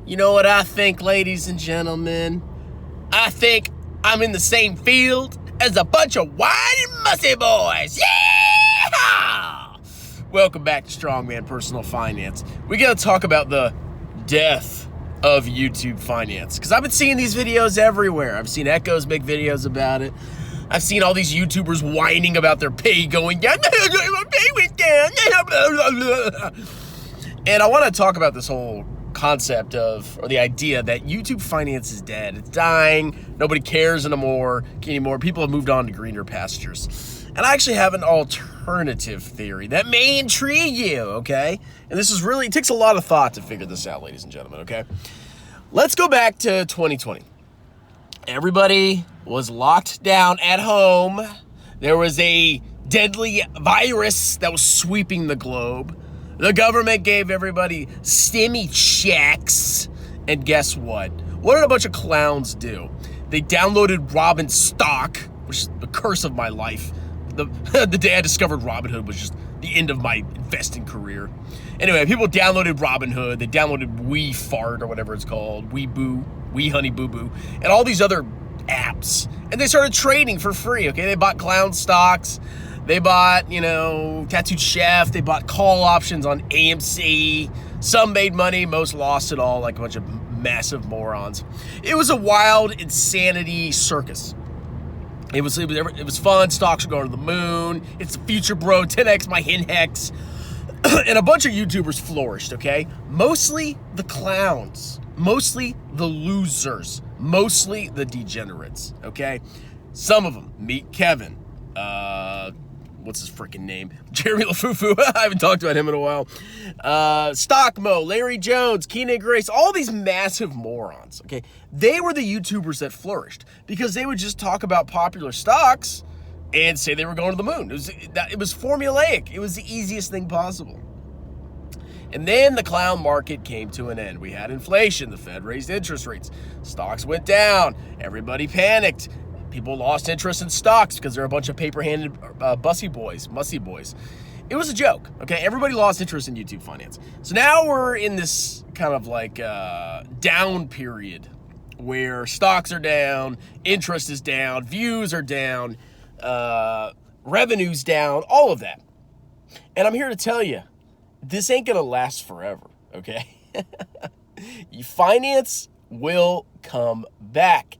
You know what I think, ladies and gentlemen? I think I'm in the same field as a bunch of Whiny and MUSSY boys. Yeah! Welcome back to Strongman Personal Finance. We gotta talk about the death of YouTube finance, because I've been seeing these videos everywhere. I've seen Echoes make videos about it. I've seen all these YouTubers whining about their pay going down. My pay went down. And I want to talk about this whole concept of, or the idea that YouTube finance is dead. It's dying. Nobody cares anymore. People have moved on to greener pastures. And I actually have an alternative theory that may intrigue you, okay? And this is really, it takes a lot of thought to figure this out, ladies and gentlemen, okay? Let's go back to 2020. Everybody was locked down at home. There was a deadly virus that was sweeping the globe. The government gave everybody stimmy checks. And guess what? What did a bunch of clowns do? They downloaded Robin stock, which is the curse of my life. The day I discovered Robinhood was just the end of my investing career. Anyway, people downloaded Robinhood. They downloaded Wee Fart or whatever it's called. Wee Boo, Wee Honey Boo Boo, and all these other apps. And they started trading for free, okay? They bought clown stocks. They bought, Tattooed Chef. They bought call options on AMC. Some made money. Most lost it all like a bunch of massive morons. It was a wild insanity circus. It was fun. Stocks were going to the moon. It's the future, bro. 10x my Henhex. And a bunch of YouTubers flourished, okay? Mostly the clowns. Mostly the losers. Mostly the degenerates, okay? Some of them. Meet Kevin. What's his freaking name? Jeremy LaFufu. I haven't talked about him in a while. Stockmo, Larry Jones, Keenan Grace, all these massive morons, okay? They were the YouTubers that flourished because they would just talk about popular stocks and say they were going to the moon. It was formulaic. It was the easiest thing possible. And then the clown market came to an end. We had inflation. The Fed raised interest rates. Stocks went down. Everybody panicked. People lost interest in stocks because they're a bunch of paper-handed MUSSY boys. It was a joke, okay? Everybody lost interest in YouTube finance. So now we're in this kind of like down period where stocks are down, interest is down, views are down, revenue's down, all of that. And I'm here to tell you, this ain't gonna last forever, okay? Finance will come back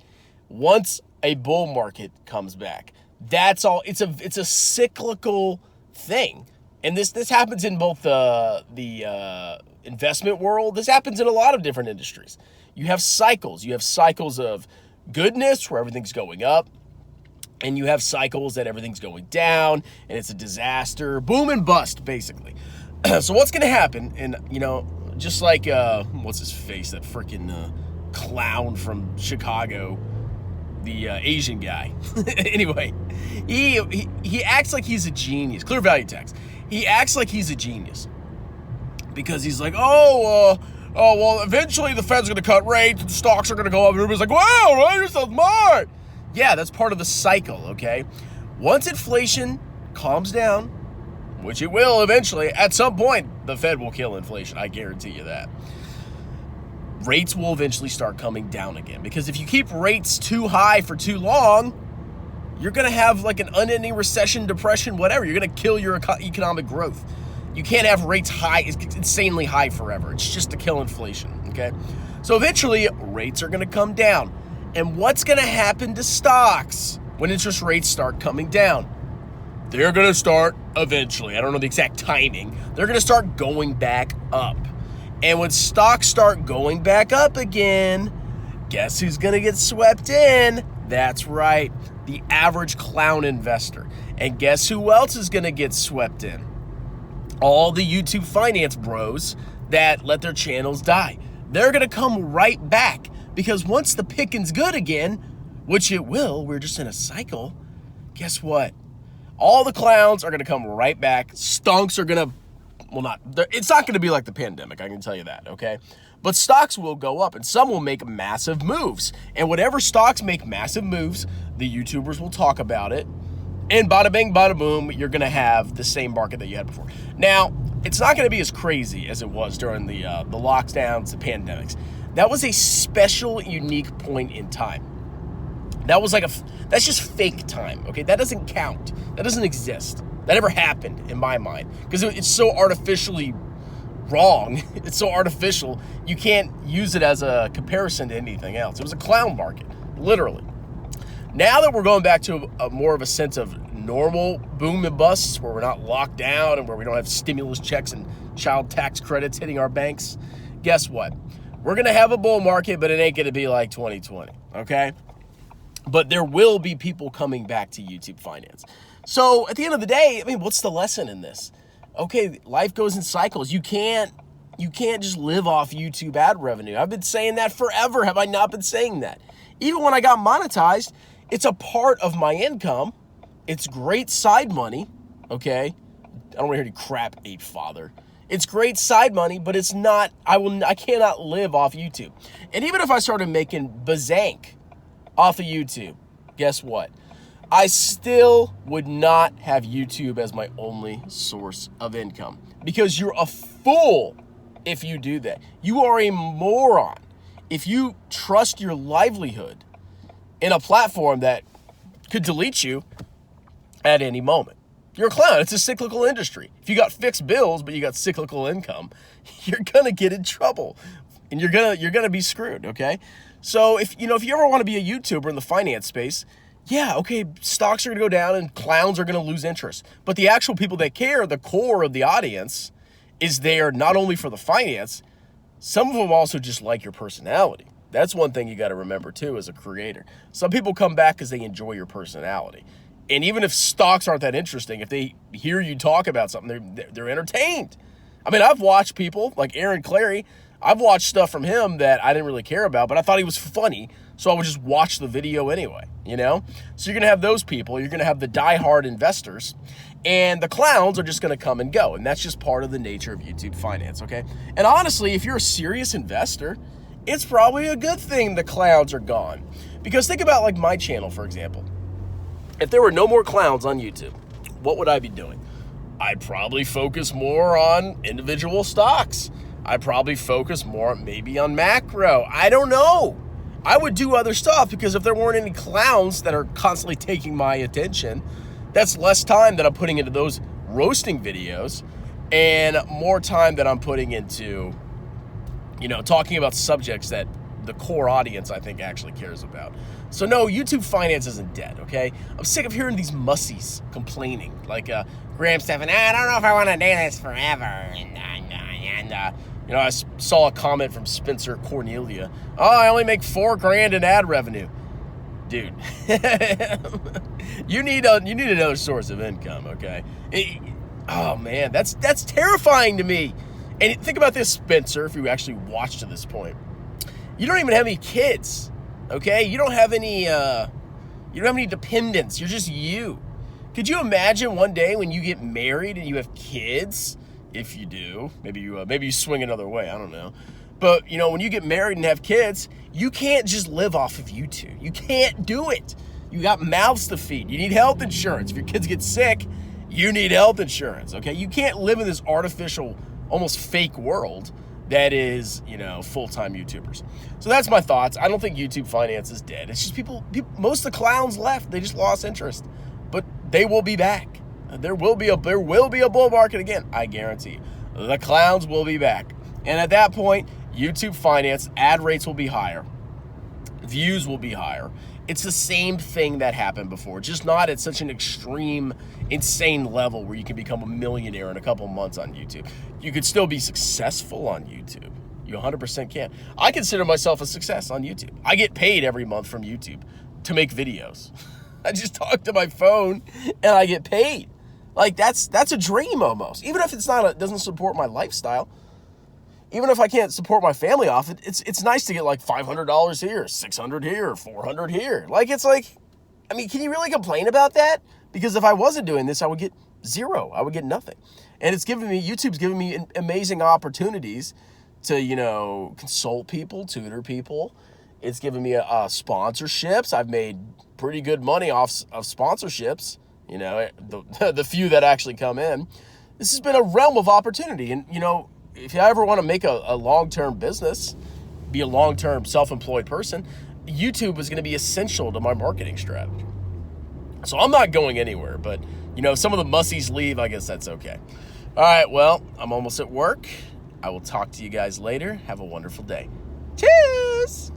once a bull market comes back. That's all. It's a cyclical thing, and this happens in both the investment world. This happens in a lot of different industries. You have cycles. You have cycles of goodness where everything's going up, and you have cycles that everything's going down, and it's a disaster, boom and bust, basically. So what's gonna happen? And just like what's his face? That freaking clown from Chicago. The Asian guy. Anyway, he acts like he's a genius. Clear value tax. He acts like he's a genius because he's like, well, eventually the Fed's going to cut rates and the stocks are going to go up. And everybody's like, wow, right, you're so smart. Yeah, that's part of the cycle, okay? Once inflation calms down, which it will eventually, at some point, the Fed will kill inflation. I guarantee you that. Rates will eventually start coming down again, because if you keep rates too high for too long, you're going to have like an unending recession, depression, whatever. You're going to kill your economic growth. You can't have rates high, insanely high forever. It's just to kill inflation, okay? So eventually, rates are going to come down. And what's going to happen to stocks when interest rates start coming down? They're going to start eventually. I don't know the exact timing. They're going to start going back up. And when stocks start going back up again, guess who's going to get swept in? That's right, the average clown investor. And guess who else is going to get swept in? All the YouTube finance bros that let their channels die. They're going to come right back, because once the picking's good again, which it will, we're just in a cycle, guess what? All the clowns are going to come right back. Stonks are going to, it's not going to be like the pandemic, I can tell you that, okay? But stocks will go up, and some will make massive moves. And whatever stocks make massive moves, the YouTubers will talk about it. And bada bing, bada boom, you're going to have the same market that you had before. Now, it's not going to be as crazy as it was during the lockdowns, the pandemics. That was a special, unique point in time. That was like that's just fake time, okay? That doesn't count. That doesn't exist. That never happened in my mind because it's so artificially wrong. It's so artificial. You can't use it as a comparison to anything else. It was a clown market, literally. Now that we're going back to a more of a sense of normal boom and busts where we're not locked down and where we don't have stimulus checks and child tax credits hitting our banks, guess what? We're going to have a bull market, but it ain't going to be like 2020, okay? But there will be people coming back to YouTube Finance. So at the end of the day, I mean, what's the lesson in this? Okay, life goes in cycles. You can't just live off YouTube ad revenue. I've been saying that forever. Have I not been saying that? Even when I got monetized, it's a part of my income. It's great side money, okay? I don't want to hear any crap, ape father. It's great side money, but it's not, I cannot live off YouTube. And even if I started making bazank off of YouTube, guess what? I still would not have YouTube as my only source of income because you're a fool if you do that. You are a moron if you trust your livelihood in a platform that could delete you at any moment. You're a clown. It's a cyclical industry. If you got fixed bills, but you got cyclical income, you're going to get in trouble and you're going to be screwed, okay? So if you ever want to be a YouTuber in the finance space, yeah, okay, stocks are going to go down and clowns are going to lose interest. But the actual people that care, the core of the audience, is there not only for the finance, some of them also just like your personality. That's one thing you got to remember too as a creator. Some people come back because they enjoy your personality. And even if stocks aren't that interesting, if they hear you talk about something, they're entertained. I mean, I've watched people like Aaron Clary. I've watched stuff from him that I didn't really care about, but I thought he was funny, so I would just watch the video anyway, you know? So you're going to have those people. You're going to have the diehard investors, and the clowns are just going to come and go, and that's just part of the nature of YouTube Finance, okay? And honestly, if you're a serious investor, it's probably a good thing the clowns are gone. Because think about like my channel, for example. If there were no more clowns on YouTube, what would I be doing? I'd probably focus more on individual stocks. I'd probably focus more maybe on macro. I don't know. I would do other stuff because if there weren't any clowns that are constantly taking my attention, that's less time that I'm putting into those roasting videos and more time that I'm putting into, talking about subjects that the core audience, I think, actually cares about. So no, YouTube Finance isn't dead, okay? I'm sick of hearing these mussies complaining, like Graham Stephan, I don't know if I want to do this forever, I saw a comment from Spencer Cornelia. Oh, I only make $4,000 in ad revenue. Dude, you need another source of income, okay? Oh man, that's terrifying to me. And think about this, Spencer, if you actually watched to this point. You don't even have any kids, okay? You don't have any dependents. You're just you. Could you imagine one day when you get married and you have kids? If you do, maybe you swing another way. I don't know. But when you get married and have kids, you can't just live off of YouTube. You can't do it. You got mouths to feed. You need health insurance. If your kids get sick, you need health insurance. Okay, you can't live in this artificial, almost fake world that is, full-time YouTubers. So that's my thoughts. I don't think YouTube Finance is dead. It's just people, most of the clowns left. They just lost interest, but they will be back. There will be a bull market again. I guarantee. The clowns will be back. And at that point, YouTube Finance ad rates will be higher. Views will be higher. It's the same thing that happened before, just not at such an extreme, insane level where you can become a millionaire in a couple months on YouTube. You could still be successful on YouTube. You 100% can. I consider myself a success on YouTube. I get paid every month from YouTube to make videos. I just talk to my phone and I get paid. Like that's a dream almost. Even if it doesn't support my lifestyle. Even if I can't support my family off it, it's nice to get like $500 here, $600 here, $400 here. Can you really complain about that? Because if I wasn't doing this, I would get zero. I would get nothing. And YouTube's giving me amazing opportunities to, consult people, tutor people. It's given me sponsorships. I've made pretty good money off of sponsorships, the few that actually come in. This has been a realm of opportunity. And, if you ever want to make a long-term business, be a long-term self-employed person, YouTube is going to be essential to my marketing strategy. So I'm not going anywhere, but, you know, if some of the mussies leave, I guess that's okay. All right, well, I'm almost at work. I will talk to you guys later. Have a wonderful day. Cheers!